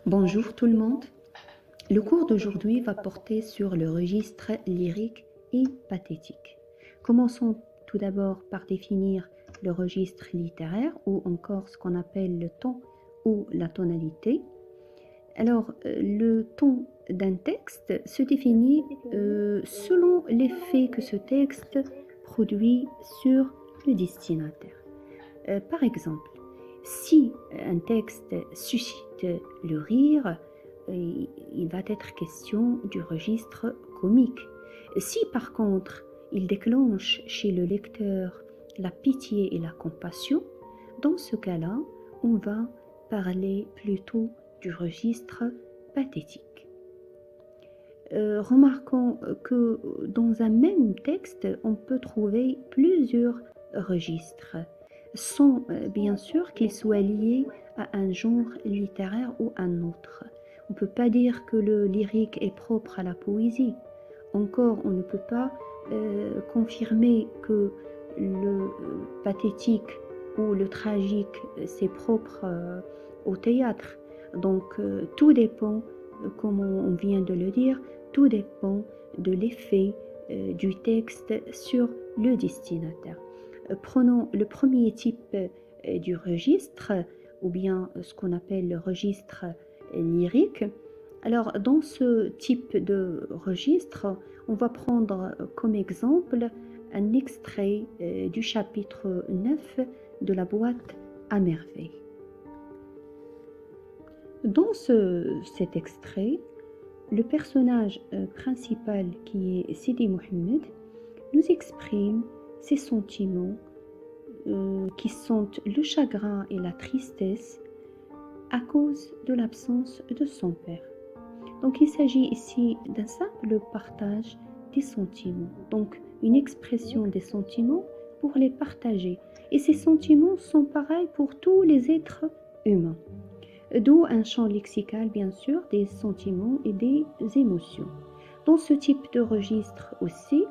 Bonjour tout le monde. Le cours d'aujourd'hui va porter sur le registre lyrique et pathétique. Commençons tout d'abord par définir le registre littéraire ou encore ce qu'on appelle le ton ou la tonalité. Alors, le ton d'un texte se définit selon l'effet que ce texte produit sur le destinataire. Par exemple, si un texte suscite le rire, il va être question du registre comique. Si par contre il déclenche chez le lecteur la pitié et la compassion, dans ce cas-là, on va parler plutôt du registre pathétique. Remarquons que dans un même texte, on peut trouver plusieurs registres, sans bien sûr qu'ils soient liés à un genre littéraire ou un autre. On ne peut pas dire que le lyrique est propre à la poésie. Encore, on ne peut pas confirmer que le pathétique ou le tragique, c'est propre au théâtre. Donc, tout dépend, comme on vient de le dire, tout dépend de l'effet du texte sur le destinataire. Prenons le premier type du registre, ou bien ce qu'on appelle le registre lyrique. Alors, dans ce type de registre, on va prendre comme exemple un extrait du chapitre 9 de la boîte à merveilles. Dans cet extrait, le personnage principal qui est Sidi Mohammed nous exprime ses sentiments qui sont le chagrin et la tristesse à cause de l'absence de son père. Donc il s'agit ici d'un simple partage des sentiments, donc une expression des sentiments pour les partager. Et ces sentiments sont pareils pour tous les êtres humains. D'où un champ lexical, bien sûr, des sentiments et des émotions. Dans ce type de registre aussi,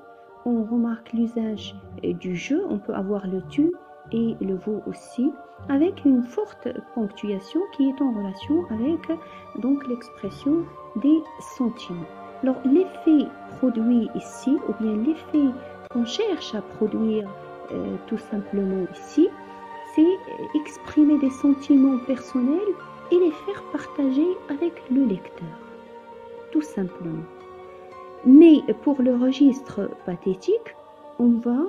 on remarque l'usage du je, on peut avoir le tu et le vous aussi, avec une forte ponctuation qui est en relation avec donc l'expression des sentiments. Alors l'effet produit ici, ou bien l'effet qu'on cherche à produire tout simplement ici, c'est exprimer des sentiments personnels et les faire partager avec le lecteur, tout simplement. Mais pour le registre pathétique, on va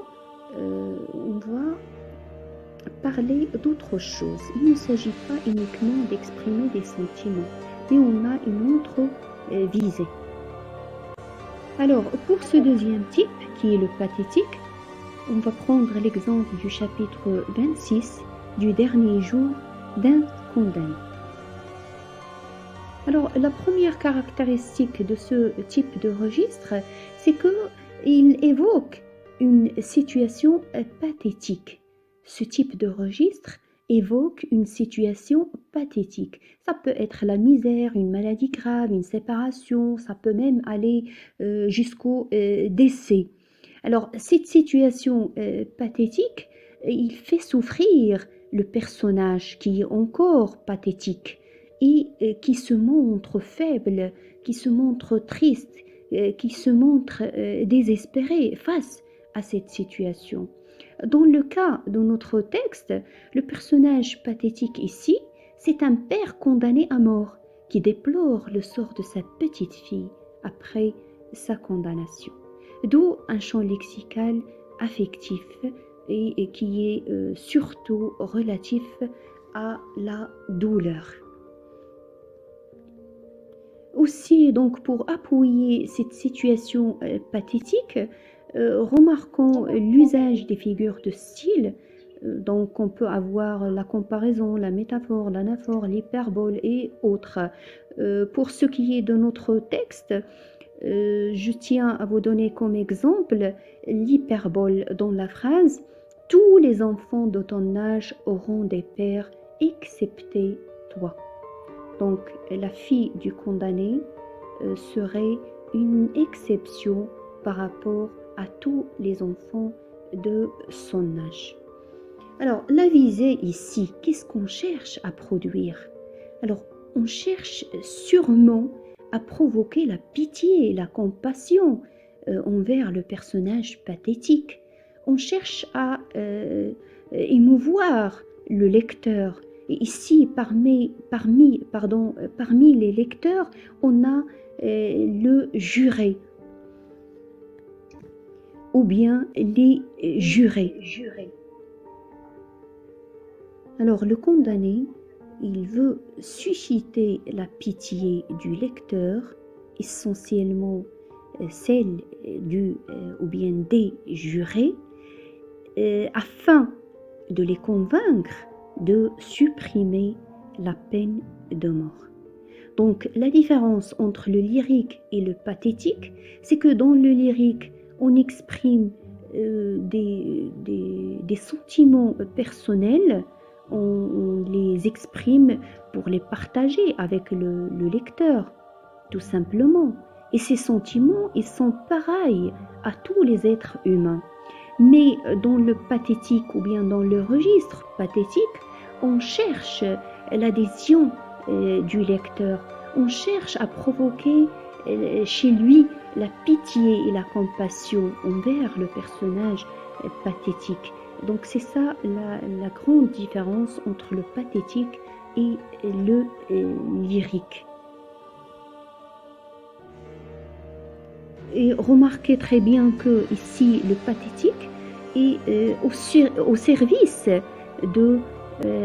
parler d'autre chose. Il ne s'agit pas uniquement d'exprimer des sentiments, mais on a une autre visée. Alors, pour ce deuxième type, qui est le pathétique, on va prendre l'exemple du chapitre 26 du dernier jour d'un condamné. Alors, la première caractéristique de ce type de registre, c'est qu'il évoque une situation pathétique. Ce type de registre évoque une situation pathétique. Ça peut être la misère, une maladie grave, une séparation, ça peut même aller jusqu'au décès. Alors, cette situation pathétique, il fait souffrir le personnage qui est encore pathétique et qui se montre faible, qui se montre triste, qui se montre désespéré face à cette situation. Dans le cas de notre texte, le personnage pathétique ici, c'est un père condamné à mort qui déplore le sort de sa petite fille après sa condamnation. D'où un champ lexical affectif et qui est surtout relatif à la douleur. Aussi, donc, pour appuyer cette situation pathétique, remarquons l'usage des figures de style. Donc, on peut avoir la comparaison, la métaphore, l'anaphore, l'hyperbole et autres. Pour ce qui est de notre texte, je tiens à vous donner comme exemple l'hyperbole dans la phrase « Tous les enfants de ton âge auront des pères, excepté toi ». Donc, la fille du condamné serait une exception par rapport à tous les enfants de son âge. Alors, la visée ici, qu'est-ce qu'on cherche à produire? Alors, on cherche sûrement à provoquer la pitié et la compassion envers le personnage pathétique. On cherche à émouvoir le lecteur. Et ici, parmi les lecteurs, on a le juré ou bien les jurés. Alors le condamné, il veut susciter la pitié du lecteur, essentiellement celle ou bien des jurés, afin de les convaincre de supprimer la peine de mort. Donc la différence entre le lyrique et le pathétique, c'est que dans le lyrique, on exprime des sentiments personnels, on les exprime pour les partager avec le lecteur, tout simplement. Et ces sentiments, ils sont pareils à tous les êtres humains. Mais dans le pathétique ou bien dans le registre pathétique, on cherche l'adhésion du lecteur. On cherche à provoquer chez lui la pitié et la compassion envers le personnage pathétique. Donc c'est ça la grande différence entre le pathétique et le lyrique. Et remarquez très bien que ici le pathétique est au service de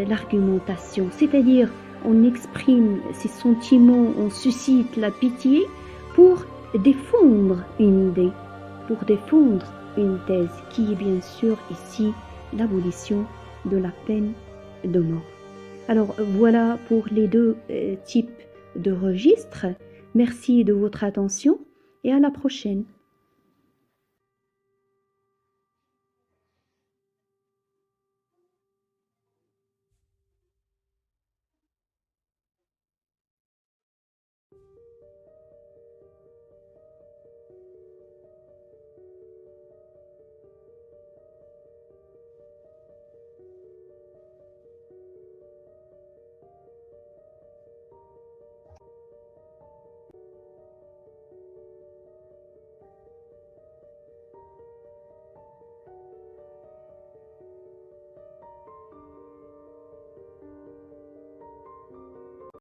l'argumentation, c'est-à-dire on exprime ses sentiments, on suscite la pitié pour défendre une idée, pour défendre une thèse qui est bien sûr ici l'abolition de la peine de mort. Alors voilà pour les deux types de registres. Merci de votre attention et à la prochaine.